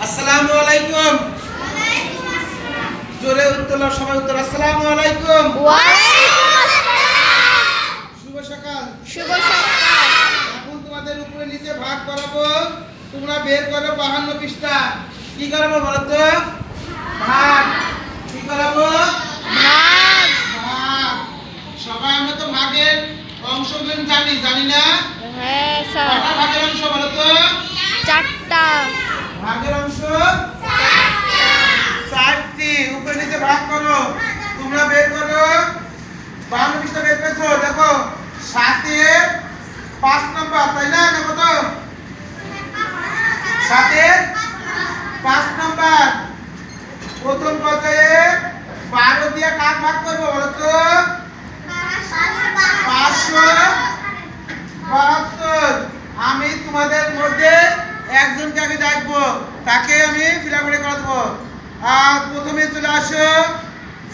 আসসালামু আলাইকুম। জোরে উত্তর সবাই উত্তর। আসসালামু আলাইকুম। ওয়ালাইকুম আসসালাম। শুভ সকাল। শুভ সকাল। এখন তোমাদের উপরে নিচে ভাগ করাবো। তোমরা বের করো 52 পৃষ্ঠা। কি করাবো বলো তো? ভাগ। কি করাবো? ভাগ। ভাগ। সবাই আমরা তো ভাগের অংশগুলো জানি না? হ্যাঁ স্যার। কটা ভাগের অংশ বলো তো? 4টা। ভাগের অংশ 4টি। উপরে নিচে ভাগ করো। তোমরা বের করো 52 পৃষ্ঠা বের করেছো। দেখো 7 এর 5 নম্বর, তাই না? দেখো তো 7 এর 5 নম্বর। প্রথম পর্যায়ে 12 দিয়ে কার ভাগ করবো বলো তো? 572। আমি তোমাদের মধ্যে একজনকে আগে ডাকবো, তাকে আমি ফিলাফিলি করে দেবো। আর প্রথমে চলে আসো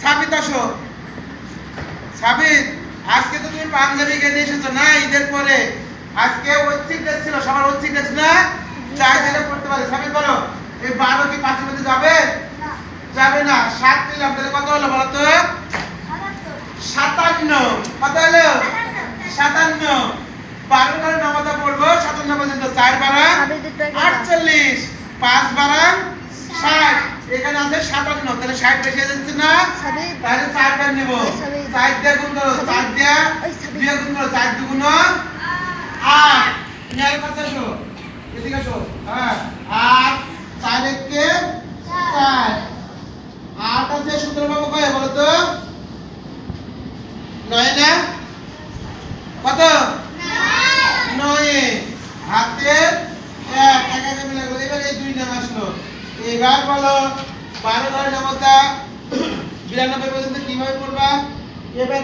সাবিত। আসো সাবিত। আজকে তো তুমি পাঞ্জাবি কিনে এসেছো না ঈদের পরে? আজকে ঐচ্ছিক ড্রেস ছিল, সবার ঐচ্ছিক ড্রেস না? চাই দিলে পড়তে পারে। সাবিত বলো, এই 12 কি 5 এর মধ্যে যাবে? যাবে না। 7 নিলাম, তাহলে কত হলো বলো তো? 57। কত হলো? 57। 12 ধরে নামাজা পড়বো 57 পর্যন্ত। 4 বারাং 48, 5 বারাং 60। এখানে আছে 57, তাহলে 60 বেশি যাচ্ছে না? তাহলে 4 বার নেব। 4 দিয়ে গুণ করো, 4 দিয়ে 2 গুণ করো, 4 দুগুণ 8। এর কাছে আসো, এদিকে আসো। হ্যাঁ, 8 4 একে 4। 8 আছে 17 পাবো কয় বলো তো? 9 না? কত? 9। হাতে 1 এক এক মিলে গেল। এবার এই 2 নাম আসলো। এবার বলো 12 ধরে নামতা 92 পর্যন্ত কিভাবে পড়বা? এবার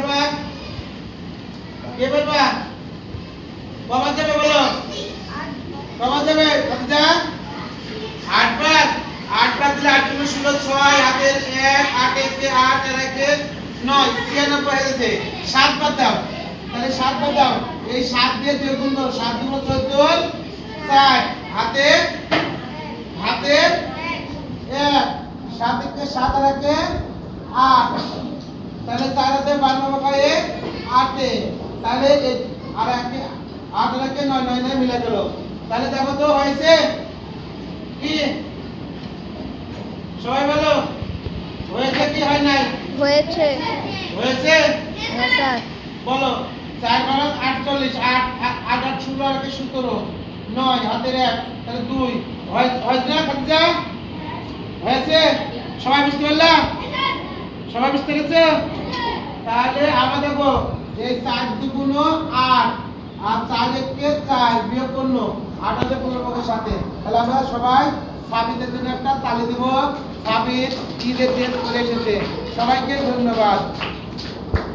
বাবা যাবে বলো। বাবা যাবে কত যা? 8 বার। 8 বার দিলে 8 গুণ 16 6। হাতের 1 8 একে 8 এর একে 9 96 হয়ে গেছে। 7 বার দাও, তাহলে 7 বার দাও। এই 7 দিয়ে 2 গুণ করো, 7 গুণ 14 60। হাতে 1 7 একে 7 আর একে 8। তাহলে 4 আছে 12 বাবাকে 8 এ। তাহলে আর একে 8 আর একে 9 9 মিলে গেল। তাহলে দেখো তো হয়েছে কি? সবাই বলো হয়েছে কি হয় নাই? হয়েছে। হয়েছে। হ্যাঁ স্যার। বলো 4 বারাং 48, 8 8 8 16 আর একে 17, 9 হাতের 1 তাহলে 2 হয়েছে না? খাদিজা হয়েছে? সবাই বুঝতে পারলা? সবাই বুঝতে পেরেছো? তাহলে আমরা দেখো এই 4 দুগুণ 8 আর 4 একে 4 বিয়োগ করল 8 আছে 15 পক্ষের সাথে। তাহলে আমরা সবাই সাবিতের জন্য একটা তালি দেব। সাবিত ঈদের ড্রেস পরে এসেছে। সবাইকে ধন্যবাদ।